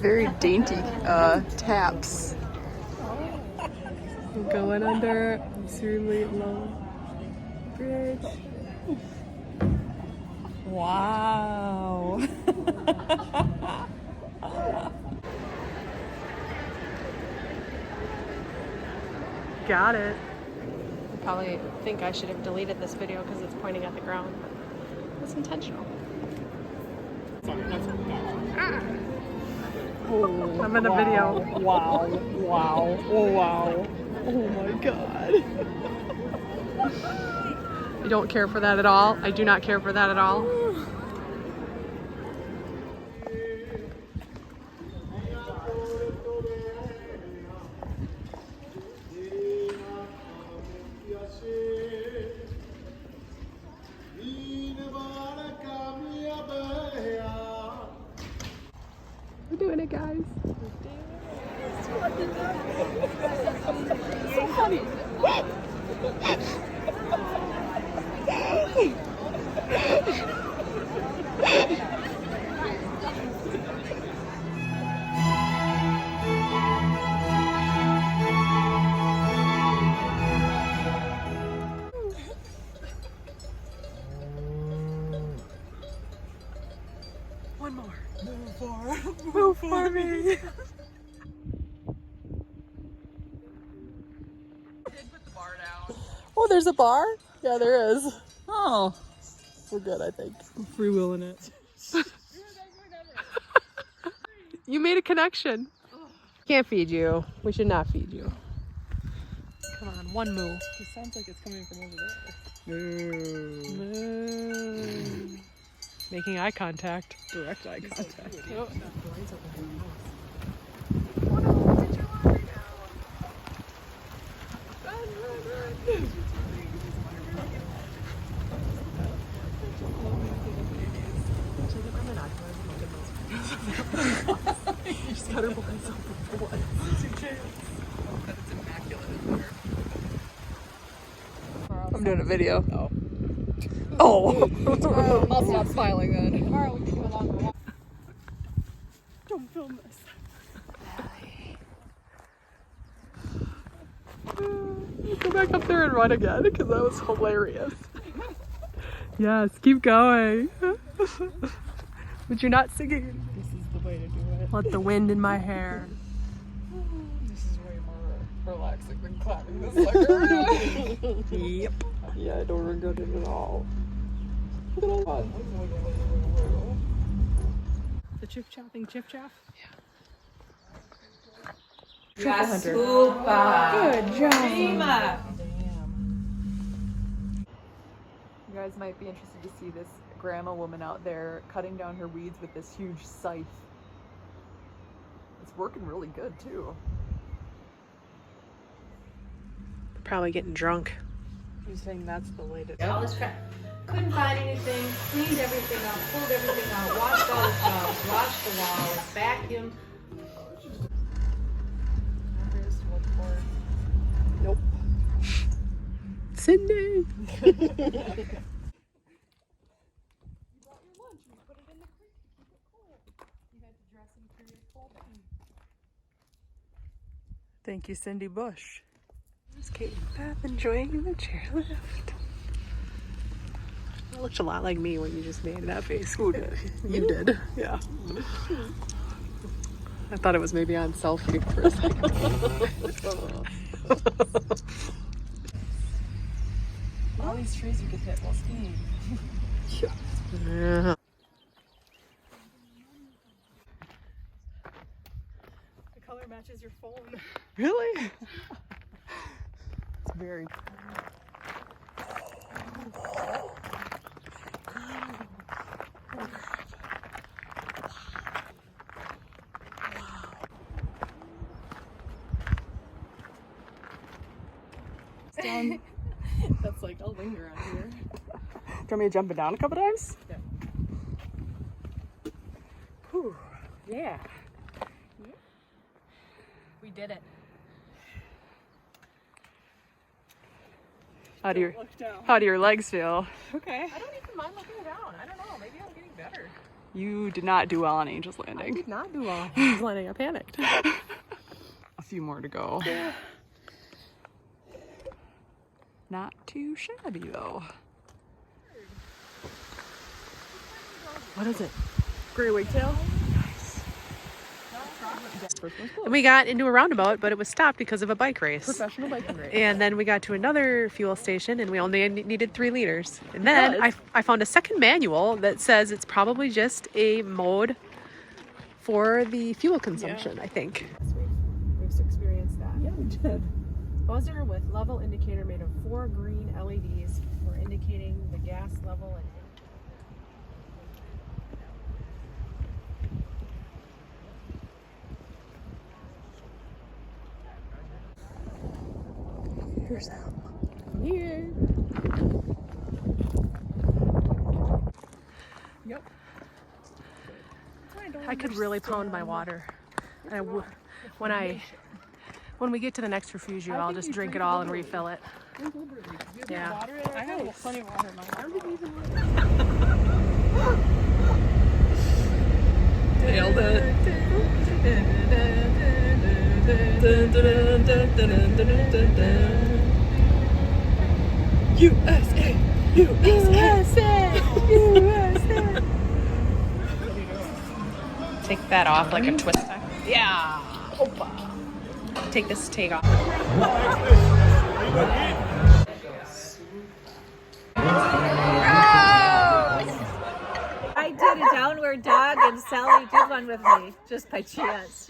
Very dainty taps. Going under extremely low bridge. Wow. Got it. I probably think I should have deleted this video because it's pointing at the ground, but it's intentional. Oh, I'm in a video. Wow. Wow. Oh, wow. Oh my god. You don't care for that at all? I do not care for that at all. We're doing it, guys. So funny. One more. Move for me. Oh, there's a bar? Yeah, there is. Oh. We're good, I think. I'm freewheeling it. You made a connection. Can't feed you. We should not feed you. Come on, one moo. It sounds like it's coming from over there. Moo. Making eye contact. Direct eye contact. Oh. You just gotta look myself before. That's immaculate in there. I'm doing a video. Oh. Oh! I'll stop smiling then. Tomorrow we can do a longer walk. Don't film this. Go back up there and run again because that was hilarious. Yes, keep going. But you're not singing. This is the way to do it. Let the wind in my hair. This is way more relaxing than climbing this sucker. Yep. Yeah, I don't regret it at all. Look at The chip chopping chip chop? Triple hunter. Good job. You guys might be interested to see this grandma woman out there cutting down her weeds with this huge scythe. It's working really good too. Probably getting drunk. You're saying that's the way to All this crap. Couldn't find anything, cleaned everything up, pulled everything out, washed all the tubs, washed the walls, vacuumed. Nope. Cindy! Thank you, Cindy Bush. There's Kate and Beth enjoying the chairlift. It looked a lot like me when you just made that face. Who did? You did. Yeah. I thought it was maybe on selfie for a second. All these trees you could hit while skiing. Yeah. The color matches your phone. Really? It's very down. That's like, I'll linger on here. Do you want me to jump it down a couple times? Yeah. Whew. Yeah. We did it. How do your legs feel? Okay. I don't even mind looking down. I don't know, maybe I'm getting better. You did not do well on Angel's I Landing. did not do well. I was landing. I panicked. A few more to go. Not too shabby though. What is it? Gray wigtail? And we got into a roundabout, but it was stopped because of a bike race. Professional biking race. And then we got to another fuel station, and we only needed 3 liters. And then I found a second manual that says it's probably just a mode for the fuel consumption, I think. We've experienced that. Yeah, we did. Buzzer with level indicator made of 4 green LEDs for indicating the gas level and Here's Al. here. Yep. I could really pound my water. And when we get to the next refugio, I'll just drink it all and refill it. Yeah. I have plenty of water in my arm. Nailed it. USA! USA! USA! Take that off like a twister. Yeah. Take this take off. I did a downward dog and Sally did one with me just by chance.